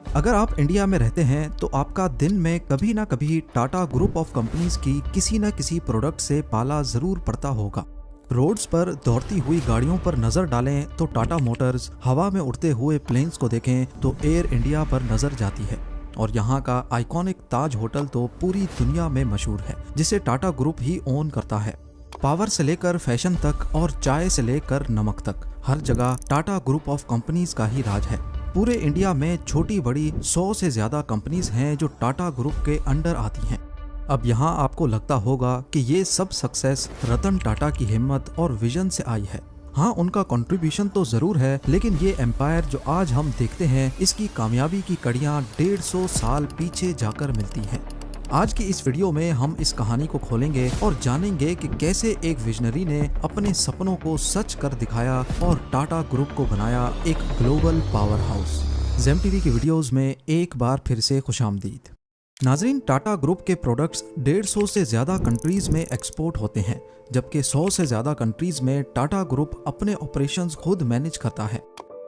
अगर आप इंडिया में रहते हैं तो आपका दिन में कभी ना कभी टाटा ग्रुप ऑफ कंपनीज की किसी न किसी प्रोडक्ट से पाला जरूर पड़ता होगा। रोड्स पर दौड़ती हुई गाड़ियों पर नजर डालें तो टाटा मोटर्स, हवा में उड़ते हुए प्लेन्स को देखें तो एयर इंडिया पर नजर जाती है, और यहाँ का आइकॉनिक ताज होटल तो पूरी दुनिया में मशहूर है, जिसे टाटा ग्रुप ही ओन करता है। पावर से लेकर फैशन तक और चाय से लेकर नमक तक हर जगह टाटा ग्रुप ऑफ कंपनीज का ही राज है। पूरे इंडिया में छोटी बड़ी 100 से ज्यादा कंपनीज हैं जो टाटा ग्रुप के अंडर आती हैं। अब यहाँ आपको लगता होगा कि ये सब सक्सेस रतन टाटा की हिम्मत और विजन से आई है। हाँ, उनका कंट्रीब्यूशन तो जरूर है, लेकिन ये एम्पायर जो आज हम देखते हैं इसकी कामयाबी की कड़ियाँ 150 साल पीछे जाकर मिलती हैं। आज की इस वीडियो में हम इस कहानी को खोलेंगे और जानेंगे कि कैसे एक विजनरी ने अपने सपनों को सच कर दिखाया और टाटा ग्रुप को बनाया एक global power house. Zeme TV की वीडियोस में एक बार फिर से खुशामदीद। नाजरीन, टाटा ग्रुप के प्रोडक्ट्स 150 से ज़्यादा कंट्रीज़ में एक्सपोर्ट होते हैं, जबकि 100 से ज़्यादा कंट्रीज़ में टाटा ग्रुप अपने ऑपरेशंस खुद मैनेज करता है।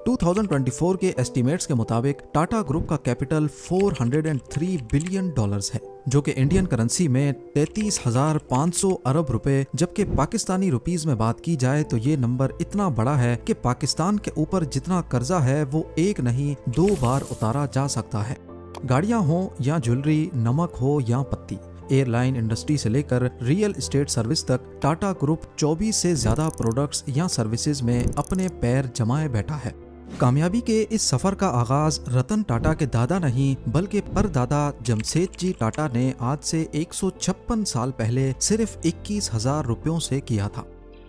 2024 के एस्टीमेट्स के मुताबिक टाटा ग्रुप का कैपिटल $403 बिलियन है, जो कि इंडियन करेंसी में 33,500 अरब रुपए, जबकि पाकिस्तानी रुपीस में बात की जाए तो ये नंबर इतना बड़ा है कि पाकिस्तान के ऊपर जितना कर्जा है वो एक नहीं 2 बार उतारा जा सकता है। गाड़ियां हो या ज्वेलरी, नमक हो या पत्ती, एयरलाइन इंडस्ट्री से लेकर रियल एस्टेट सर्विस तक टाटा ग्रुप 24 से ज्यादा प्रोडक्ट्स या सर्विसेज में अपने पैर जमाए बैठा है। कामयाबी के इस सफर का आगाज रतन टाटा के दादा नहीं बल्कि परदादा जमशेदजी टाटा ने आज से 156 साल पहले सिर्फ 21,000 रुपयों से किया था।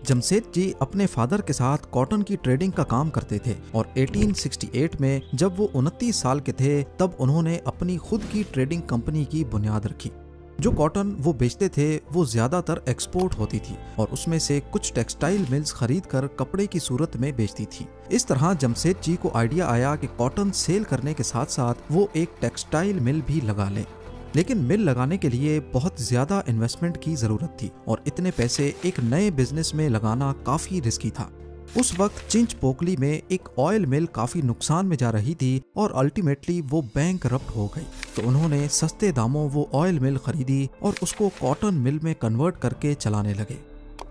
जमशेदजी अपने फादर के साथ कॉटन की ट्रेडिंग का काम करते थे और 1868 में जब वो 29 साल के थे तब उन्होंने अपनी खुद की ट्रेडिंग कंपनी की बुनियाद रखी। जो कॉटन वो बेचते थे वो ज्यादातर एक्सपोर्ट होती थी और उसमें से कुछ टेक्सटाइल मिल्स खरीद कर कपड़े की सूरत में बेचती थी। इस तरह जमशेदजी को आइडिया आया कि कॉटन सेल करने के साथ साथ वो एक टेक्सटाइल मिल भी लगा लें, लेकिन मिल लगाने के लिए बहुत ज्यादा इन्वेस्टमेंट की जरूरत थी और इतने पैसे एक नए बिजनेस में लगाना काफी रिस्की था। उस वक्त चिंचपोकली में एक ऑयल मिल काफी नुकसान में जा रही थी और अल्टीमेटली वो बैंकरप्ट हो गई, तो उन्होंने सस्ते दामों वो ऑयल मिल खरीदी और उसको कॉटन मिल में कन्वर्ट करके चलाने लगे।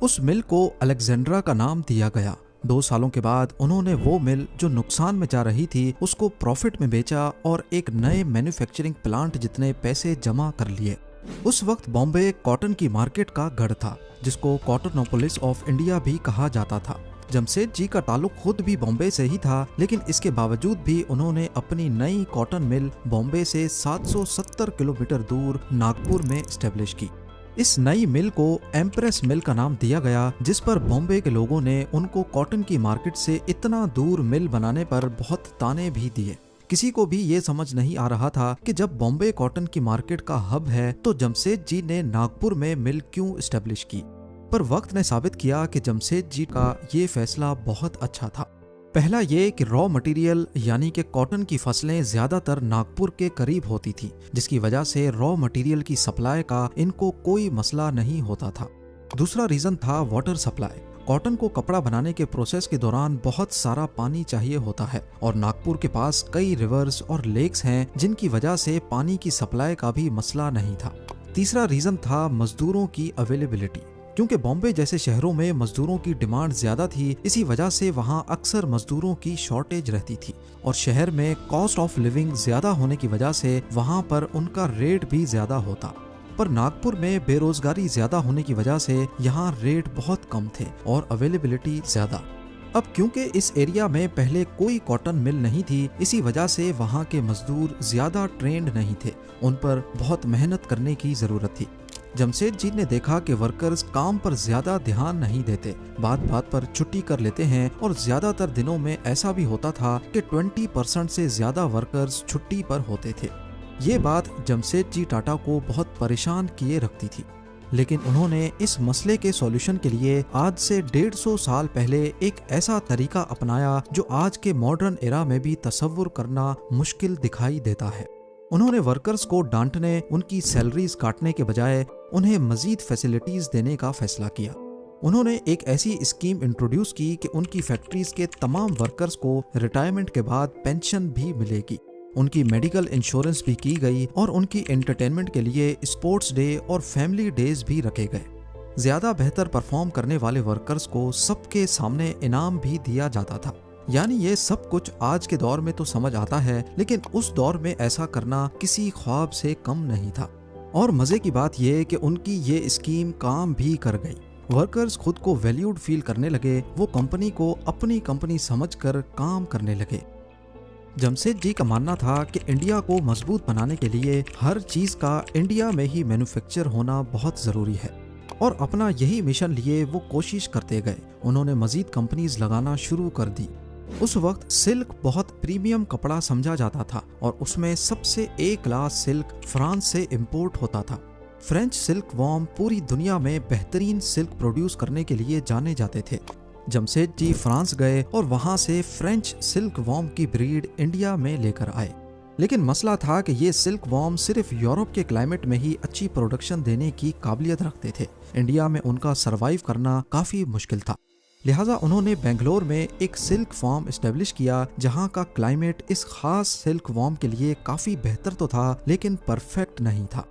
उस मिल को अलेक्जेंड्रा का नाम दिया गया। 2 सालों के बाद उन्होंने वो मिल जो नुकसान में जा रही थी उसको प्रॉफिट में बेचा और एक नए मैन्युफैक्चरिंग प्लांट जितने पैसे जमा कर लिए। उस वक्त बॉम्बे कॉटन की मार्केट का गढ़ था, जिसको कॉटनोपोलिस ऑफ इंडिया भी कहा जाता था। जमशेदजी का ताल्लुक खुद भी बॉम्बे से ही था, लेकिन इसके बावजूद भी उन्होंने अपनी नई कॉटन मिल बॉम्बे से 770 किलोमीटर दूर नागपुर में स्टैब्लिश की। इस नई मिल को एम्प्रेस मिल का नाम दिया गया, जिस पर बॉम्बे के लोगों ने उनको कॉटन की मार्केट से इतना दूर मिल बनाने पर बहुत ताने भी दिए। किसी को भी ये समझ नहीं आ रहा था कि जब बॉम्बे कॉटन की मार्केट का हब है तो जमशेदजी ने नागपुर में मिल क्यों स्टैब्लिश की। पर वक्त ने साबित किया कि जमशेदजी का ये फैसला बहुत अच्छा था। पहला ये कि रॉ मटेरियल यानी कि कॉटन की फसलें ज्यादातर नागपुर के करीब होती थी, जिसकी वजह से रॉ मटेरियल की सप्लाई का इनको कोई मसला नहीं होता था। दूसरा रीजन था वाटर सप्लाई। कॉटन को कपड़ा बनाने के प्रोसेस के दौरान बहुत सारा पानी चाहिए होता है और नागपुर के पास कई रिवर्स और लेक्स हैं, जिनकी वजह से पानी की सप्लाई का भी मसला नहीं था। तीसरा रीजन था मजदूरों की अवेलेबिलिटी। क्योंकि बॉम्बे जैसे शहरों में मजदूरों की डिमांड ज्यादा थी, इसी वजह से वहाँ अक्सर मजदूरों की शॉर्टेज रहती थी और शहर में कॉस्ट ऑफ लिविंग ज्यादा होने की वजह से वहाँ पर उनका रेट भी ज्यादा होता। पर नागपुर में बेरोजगारी ज्यादा होने की वजह से यहाँ रेट बहुत कम थे और अवेलेबिलिटी ज्यादा। अब क्योंकि इस एरिया में पहले कोई कॉटन मिल नहीं थी, इसी वजह से वहाँ के मजदूर ज्यादा ट्रेंड नहीं थे, उन पर बहुत मेहनत करने की जरूरत थी। जमशेदजी ने देखा कि वर्कर्स काम पर ज्यादा ध्यान नहीं देते, बात बात पर छुट्टी कर लेते हैं और ज्यादातर दिनों में ऐसा भी होता था कि 20% से ज्यादा वर्कर्स छुट्टी पर होते थे। ये बात जमशेदजी टाटा को बहुत परेशान किए रखती थी, लेकिन उन्होंने इस मसले के सॉल्यूशन के लिए आज से 150 साल पहले एक ऐसा तरीका अपनाया जो आज के मॉडर्न एरा में भी तसव्वुर करना मुश्किल दिखाई देता है। उन्होंने वर्कर्स को डांटने, उनकी सैलरीज काटने के बजाय उन्हें मजीद फैसिलिटीज देने का फैसला किया। उन्होंने एक ऐसी स्कीम इंट्रोड्यूस की कि उनकी फैक्ट्रीज के तमाम वर्कर्स को रिटायरमेंट के बाद पेंशन भी मिलेगी। उनकी मेडिकल इंश्योरेंस भी की गई और उनकी एंटरटेनमेंट के लिए स्पोर्ट्स डे और फैमिली डेज भी रखे गए। ज्यादा बेहतर परफॉर्म करने वाले वर्कर्स को सबके सामने इनाम भी दिया जाता था। यानी ये सब कुछ आज के दौर में तो समझ आता है, लेकिन उस दौर में ऐसा करना किसी ख्वाब से कम नहीं था। और मजे की बात यह कि उनकी ये स्कीम काम भी कर गई। वर्कर्स खुद को वैल्यूड फील करने लगे, वो कंपनी को अपनी कंपनी समझकर काम करने लगे। जमशेद जी का मानना था कि इंडिया को मजबूत बनाने के लिए हर चीज का इंडिया में ही मैन्युफैक्चर होना बहुत जरूरी है, और अपना यही मिशन लिए वो कोशिश करते गए। उन्होंने मजीद कंपनीज लगाना शुरू कर दी। उस वक्त सिल्क बहुत प्रीमियम कपड़ा समझा जाता था और उसमें सबसे ए क्लास सिल्क फ्रांस से इंपोर्ट होता था। फ्रेंच सिल्क वॉर्म पूरी दुनिया में बेहतरीन सिल्क प्रोड्यूस करने के लिए जाने जाते थे। जमशेद जी फ्रांस गए और वहां से फ्रेंच सिल्क वॉर्म की ब्रीड इंडिया में लेकर आए। लेकिन मसला था कि ये सिल्क वॉर्म सिर्फ यूरोप के क्लाइमेट में ही अच्छी प्रोडक्शन देने की काबिलियत रखते थे। इंडिया में उनका सरवाइव करना काफी मुश्किल था। लिहाजा उन्होंने बेंगलोर में एक सिल्क फार्म एस्टेब्लिश किया, जहां का क्लाइमेट इस खास सिल्क वॉर्म के लिए काफी बेहतर तो था, लेकिन परफेक्ट नहीं था।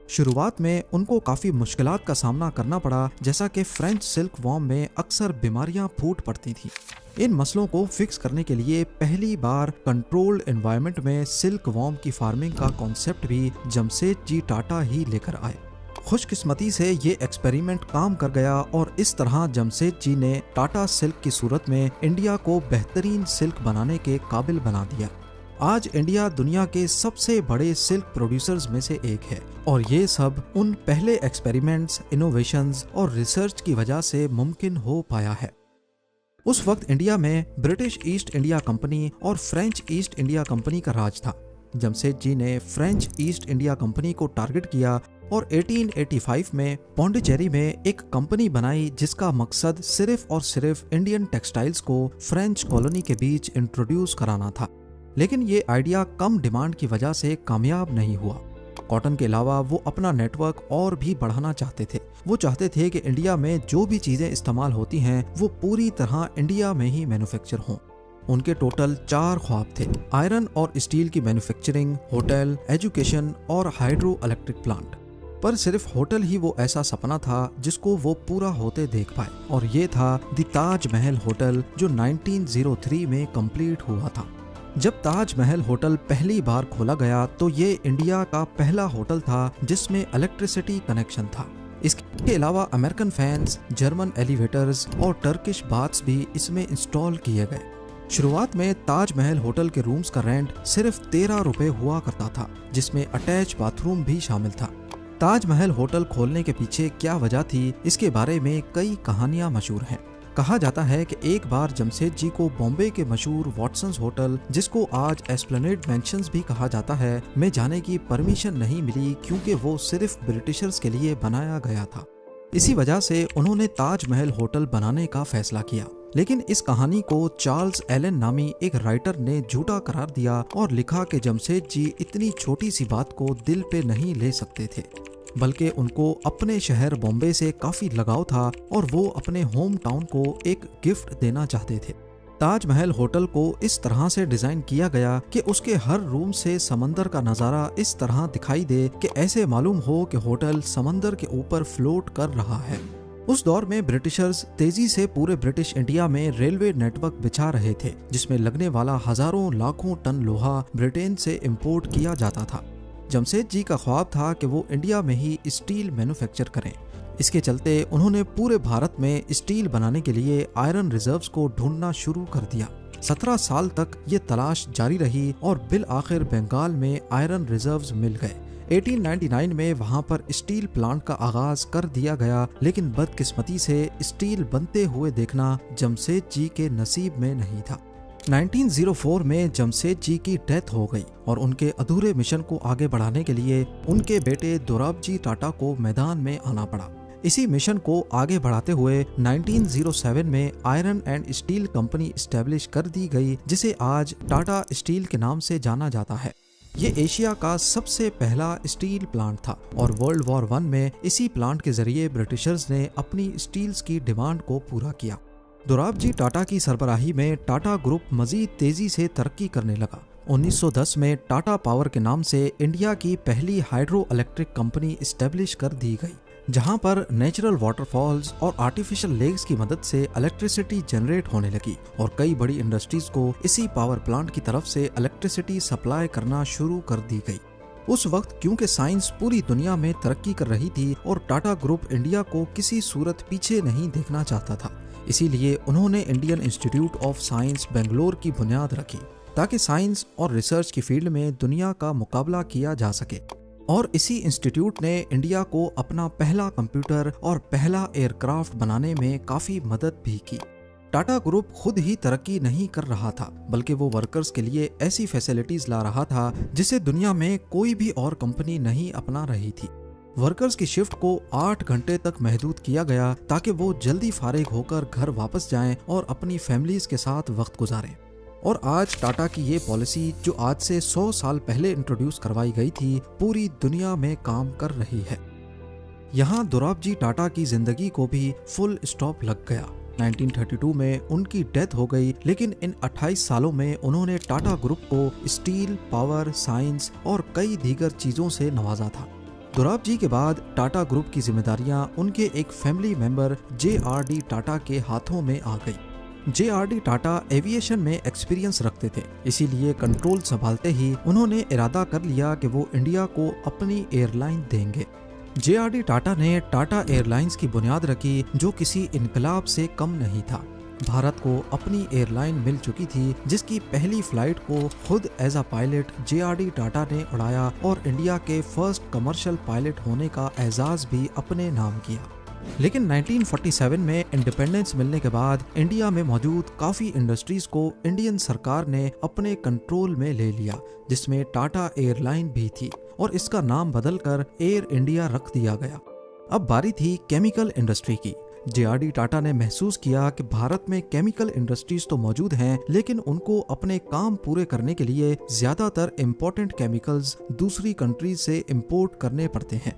शुरुआत में उनको काफी मुश्किलात का सामना करना पड़ा, जैसा कि फ्रेंच सिल्क वॉर्म में अक्सर बीमारियां फूट पड़ती थी। इन मसलों को फिक्स करने के लिए पहली बार कंट्रोल्ड एनवायरनमेंट में सिल्क वॉर्म की फार्मिंग का कॉन्सेप्ट भी जमशेद जी टाटा ही लेकर आए। खुशकिस्मती से ये एक्सपेरिमेंट काम कर गया और इस तरह जमशेद जी ने टाटा सिल्क की सूरत में इंडिया को बेहतरीन सिल्क बनाने के काबिल बना दिया। आज इंडिया दुनिया के सबसे बड़े सिल्क प्रोड्यूसर्स में से एक है, और ये सब उन पहले एक्सपेरिमेंट्स, इनोवेशंस और रिसर्च की वजह से मुमकिन हो पाया है। उस वक्त इंडिया में ब्रिटिश ईस्ट इंडिया कंपनी और फ्रेंच ईस्ट इंडिया कंपनी का राज था। जमशेद जी ने फ्रेंच ईस्ट इंडिया कंपनी को टारगेट किया और 1885 में पौंडीचेरी में एक कंपनी बनाई, जिसका मकसद सिर्फ और सिर्फ इंडियन टेक्सटाइल्स को फ्रेंच कॉलोनी के बीच इंट्रोड्यूस कराना था। लेकिन ये आइडिया कम डिमांड की वजह से कामयाब नहीं हुआ। कॉटन के अलावा वो अपना नेटवर्क और भी बढ़ाना चाहते थे। वो चाहते थे कि इंडिया में जो भी चीजें इस्तेमाल होती हैं वो पूरी तरह इंडिया में ही मैन्युफैक्चर हों। उनके टोटल 4 ख्वाब थे: आयरन और स्टील की मैन्युफैक्चरिंग, होटल, एजुकेशन और हाइड्रो इलेक्ट्रिक प्लांट। पर सिर्फ होटल ही वो ऐसा सपना था जिसको वो पूरा होते देख पाए, और ये था द ताज महल होटल, जो 1903 में कंप्लीट हुआ था। जब ताज महल होटल पहली बार खोला गया तो ये इंडिया का पहला होटल था जिसमें इलेक्ट्रिसिटी कनेक्शन था। इसके अलावा अमेरिकन फैंस, जर्मन एलिवेटर्स और टर्किश बाथ्स भी इसमें इंस्टॉल किए गए। शुरुआत में ताज महल होटल के रूम्स का रेंट सिर्फ 13 रुपए हुआ करता था, जिसमें अटैच बाथरूम भी शामिल था। ताज महल होटल खोलने के पीछे क्या वजह थी, इसके बारे में कई कहानियां मशहूर हैं। कहा जाता है कि एक बार जमशेद जी को बॉम्बे के मशहूर वॉटसन्स होटल, जिसको आज एस्प्लेनेड मेंशंस भी कहा जाता है, में जाने की परमिशन नहीं मिली, क्योंकि वो सिर्फ ब्रिटिशर्स के लिए बनाया गया था। इसी वजह से उन्होंने ताज महल होटल बनाने का फैसला किया। लेकिन इस कहानी को चार्ल्स एलन नामी एक राइटर ने झूठा करार दिया और लिखा कि जमशेद जी इतनी छोटी सी बात को दिल पे नहीं ले सकते थे, बल्कि उनको अपने शहर बॉम्बे से काफी लगाव था और वो अपने होम टाउन को एक गिफ्ट देना चाहते थे। ताज महल होटल को इस तरह से डिजाइन किया गया कि उसके हर रूम से समंदर का नजारा इस तरह दिखाई दे कि ऐसे मालूम हो कि होटल समंदर के ऊपर फ्लोट कर रहा है। उस दौर में ब्रिटिशर्स तेजी से पूरे ब्रिटिश इंडिया में रेलवे नेटवर्क बिछा रहे थे, जिसमें लगने वाला हजारों लाखों टन लोहा ब्रिटेन से इंपोर्ट किया जाता था। जमशेद जी का ख्वाब था कि वो इंडिया में ही स्टील मैन्युफैक्चर करें। इसके चलते उन्होंने पूरे भारत में स्टील बनाने के लिए आयरन रिजर्व्स को ढूंढना शुरू कर दिया। 17 साल तक ये तलाश जारी रही और बिल आखिर बंगाल में आयरन रिजर्व्स मिल गए। 1899 में वहां पर स्टील प्लांट का आगाज कर दिया गया, लेकिन बदकिस्मती से स्टील बनते हुए देखना जमशेद जी के नसीब में नहीं था। 1904 में जमशेद जी की डेथ हो गई और उनके अधूरे मिशन को आगे बढ़ाने के लिए उनके बेटे दोराबजी टाटा को मैदान में आना पड़ा। इसी मिशन को आगे बढ़ाते हुए 1907 में iron and steel company establish कर दी गई, जिसे आज टाटा स्टील के नाम से जाना जाता है। ये एशिया का सबसे पहला स्टील प्लांट था और वर्ल्ड वॉर 1 में इसी प्लांट के जरिए ब्रिटिशर्स ने अपनी स्टील्स की डिमांड को पूरा किया। दोराबजी टाटा की सरबराही में टाटा ग्रुप मजीद तेजी से तरक्की करने लगा। 1910 में टाटा पावर के नाम से इंडिया की पहली हाइड्रो इलेक्ट्रिक कंपनी इस्टेब्लिश कर दी गई, जहां पर नेचुरल वाटरफॉल्स और आर्टिफिशियल लेक्स की मदद से इलेक्ट्रिसिटी जनरेट होने लगी और कई बड़ी इंडस्ट्रीज को इसी पावर प्लांट की तरफ से इलेक्ट्रिसिटी सप्लाई करना शुरू कर दी गई। उस वक्त क्योंकि साइंस पूरी दुनिया में तरक्की कर रही थी और टाटा ग्रुप इंडिया को किसी सूरत पीछे नहीं देखना चाहता था, इसीलिए उन्होंने Indian institute of science Bangalore की बुनियाद रखी ताकि साइंस और रिसर्च की फील्ड में दुनिया का मुकाबला किया जा सके। और इसी इंस्टीट्यूट ने इंडिया को अपना पहला कंप्यूटर और पहला एयरक्राफ्ट बनाने में काफी मदद भी की। टाटा ग्रुप खुद ही तरक्की नहीं कर रहा था, बल्कि वो वर्कर्स के लिए ऐसी फैसिलिटीज ला रहा था जिसे दुनिया में कोई भी और कंपनी नहीं अपना रही थी। वर्कर्स की शिफ्ट को 8 घंटे तक महदूद किया गया ताकि वो जल्दी फारिग होकर घर वापस जाएं और अपनी फैमिलीज के साथ वक्त गुजारें। और आज टाटा की ये पॉलिसी, जो आज से 100 साल पहले इंट्रोड्यूस करवाई गई थी, पूरी दुनिया में काम कर रही है। यहाँ दोराबजी टाटा की जिंदगी को भी फुल स्टॉप लग गया। 1932 में उनकी डेथ हो गई, लेकिन इन 28 सालों में उन्होंने टाटा ग्रुप को स्टील, पावर, साइंस और कई दीगर चीजों से नवाजा था। दोराबजी के बाद टाटा ग्रुप की जिम्मेदारियां उनके एक फैमिली मेंबर JRD टाटा के हाथों में आ गई। JRD टाटा एविएशन में एक्सपीरियंस रखते थे, इसीलिए कंट्रोल संभालते ही उन्होंने इरादा कर लिया कि वो इंडिया को अपनी एयरलाइन देंगे। JRD टाटा ने टाटा एयरलाइंस की बुनियाद रखी, जो किसी इनकलाब से कम नहीं था। भारत को अपनी एयरलाइन मिल चुकी थी, जिसकी पहली फ्लाइट को खुद as a pilot JRD Tata ने उड़ाया और इंडिया के फर्स्ट कमर्शियल पायलट होने का एजाज भी अपने नाम किया। लेकिन 1947 में इंडिपेंडेंस मिलने के बाद इंडिया में मौजूद काफी इंडस्ट्रीज को इंडियन सरकार ने अपने कंट्रोल में ले लिया, जिसमें टाटा एयरलाइन भी थी और इसका नाम बदलकर एयर इंडिया रख दिया गया। अब बारी थी केमिकल इंडस्ट्री की। JRD टाटा ने महसूस किया कि भारत में केमिकल इंडस्ट्रीज तो मौजूद हैं, लेकिन उनको अपने काम पूरे करने के लिए ज्यादातर इम्पोर्टेंट केमिकल्स दूसरी कंट्रीज से इम्पोर्ट करने पड़ते हैं।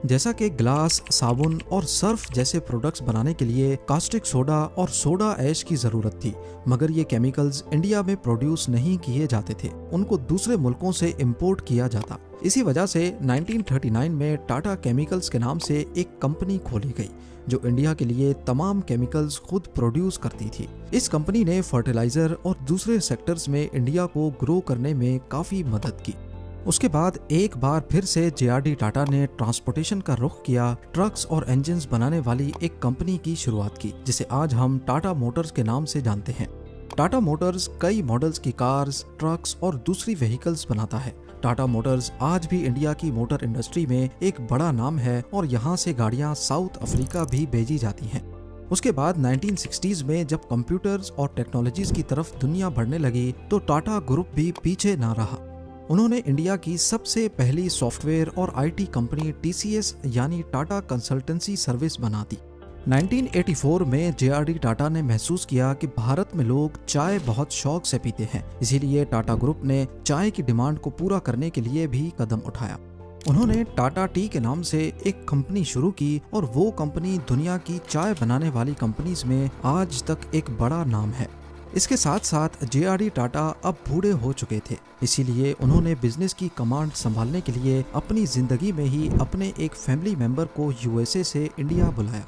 जैसा कि ग्लास, साबुन और सर्फ जैसे प्रोडक्ट्स बनाने के लिए कास्टिक सोडा और सोडा ऐश की जरूरत थी, मगर ये केमिकल्स इंडिया में प्रोड्यूस नहीं किए जाते थे, उनको दूसरे मुल्कों से इंपोर्ट किया जाता। इसी वजह से 1939 में टाटा केमिकल्स के नाम से एक कंपनी खोली गई, जो इंडिया के लिए तमाम केमिकल्स खुद प्रोड्यूस करती थी। इस कंपनी ने फर्टिलाइजर और दूसरे सेक्टर्स में इंडिया को ग्रो करने में काफी मदद की। उसके बाद एक बार फिर से JRD टाटा ने ट्रांसपोर्टेशन का रुख किया, ट्रक्स और इंजन्स बनाने वाली एक कंपनी की शुरुआत की, जिसे आज हम टाटा मोटर्स के नाम से जानते हैं। टाटा मोटर्स कई मॉडल्स की कार्स, ट्रक्स और दूसरी व्हीकल्स बनाता है। टाटा मोटर्स आज भी इंडिया की मोटर इंडस्ट्री में एक बड़ा नाम है और यहाँ से गाड़ियाँ साउथ अफ्रीका भी भेजी जाती हैं। उसके बाद 1960s में जब कंप्यूटर्स और टेक्नोलॉजीज की तरफ दुनिया बढ़ने लगी, तो टाटा ग्रुप भी पीछे ना रहा। उन्होंने इंडिया की सबसे पहली सॉफ्टवेयर और IT कंपनी TCS यानी टाटा कंसल्टेंसी सर्विस बना दी। 1984 में JRD टाटा ने महसूस किया कि भारत में लोग चाय बहुत शौक से पीते हैं, इसीलिए टाटा ग्रुप ने चाय की डिमांड को पूरा करने के लिए भी कदम उठाया। उन्होंने टाटा टी के नाम से एक कंपनी शुरू की और वो कंपनी दुनिया की चाय बनाने वाली कंपनीज में आज तक एक बड़ा नाम है। इसके साथ साथ JRD टाटा अब बूढ़े हो चुके थे, इसीलिए उन्होंने बिजनेस की कमांड संभालने के लिए अपनी जिंदगी में ही अपने एक फैमिली मेंबर को USA से इंडिया बुलाया।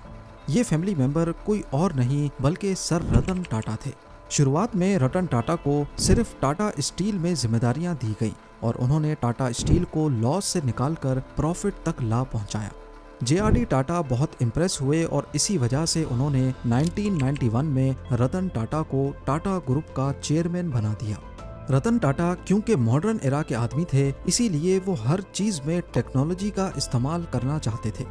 ये फैमिली मेंबर कोई और नहीं बल्कि सर रतन टाटा थे। शुरुआत में रतन टाटा को सिर्फ टाटा स्टील में जिम्मेदारियां दी गई और उन्होंने टाटा स्टील को लॉस से निकालकर प्रॉफिट तक ला पहुंचाया। JRD टाटा बहुत इम्प्रेस हुए और इसी वजह से उन्होंने 1991 में रतन टाटा को टाटा ग्रुप का चेयरमैन बना दिया। रतन टाटा क्योंकि मॉडर्न एरा के आदमी थे, इसीलिए वो हर चीज में टेक्नोलॉजी का इस्तेमाल करना चाहते थे।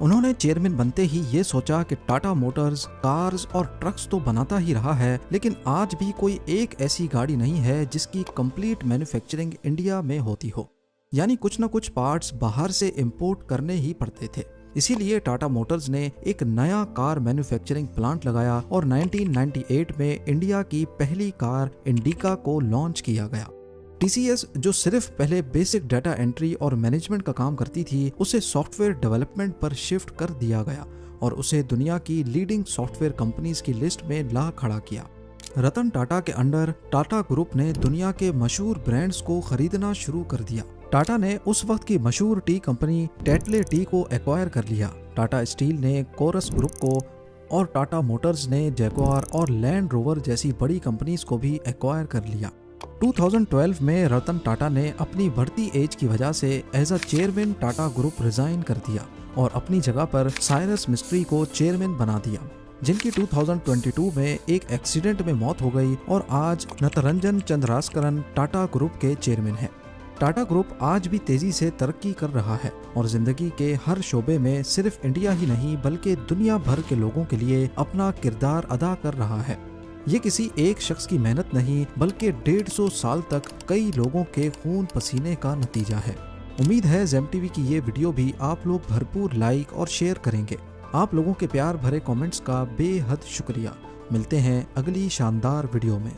उन्होंने चेयरमैन बनते ही ये सोचा कि टाटा मोटर्स कार्स और ट्रक्स तो बनाता ही रहा है, लेकिन आज भी कोई एक ऐसी गाड़ी नहीं है जिसकी कंप्लीट मैन्युफैक्चरिंग इंडिया में होती हो, यानी कुछ न कुछ पार्ट्स बाहर से इंपोर्ट करने ही पड़ते थे। इसीलिए टाटा मोटर्स ने एक नया कार मैन्युफैक्चरिंग प्लांट लगाया और 1998 में इंडिया की पहली कार इंडिका को लॉन्च किया गया। TCS जो सिर्फ पहले बेसिक डाटा एंट्री और मैनेजमेंट का काम करती थी, उसे सॉफ्टवेयर डेवलपमेंट पर शिफ्ट कर दिया गया और उसे दुनिया की लीडिंग सॉफ्टवेयर कंपनीज की लिस्ट में ला खड़ा किया। रतन टाटा के अंडर टाटा ग्रुप ने दुनिया के मशहूर ब्रांड्स को खरीदना शुरू कर दिया। टाटा ने उस वक्त की मशहूर टी कंपनी टेटले टी को एक्वायर कर लिया। टाटा स्टील ने कोरस ग्रुप को और टाटा मोटर्स ने जैगुआर और लैंड रोवर जैसी बड़ी कंपनीज को भी एक्वायर कर लिया। 2012 में रतन टाटा ने अपनी बढ़ती एज की वजह से as a chairman Tata group resign कर दिया और अपनी जगह पर साइरस मिस्ट्री को चेयरमैन बना दिया, जिनकी 2022 में एक एक्सीडेंट में मौत हो गई और आज नटरंजन चंद्रास्करन टाटा ग्रुप के चेयरमैन हैं। टाटा ग्रुप आज भी तेजी से तरक्की कर रहा है और जिंदगी के हर शोबे में सिर्फ इंडिया ही नहीं बल्कि दुनिया भर के लोगों के लिए अपना किरदार अदा कर रहा है। ये किसी एक शख्स की मेहनत नहीं बल्कि 150 साल तक कई लोगों के खून पसीने का नतीजा है। उम्मीद है ज़ेम टीवी की ये वीडियो भी आप लोग भरपूर लाइक और शेयर करेंगे। आप लोगों के प्यार भरे कमेंट्स का बेहद शुक्रिया। मिलते हैं अगली शानदार वीडियो में।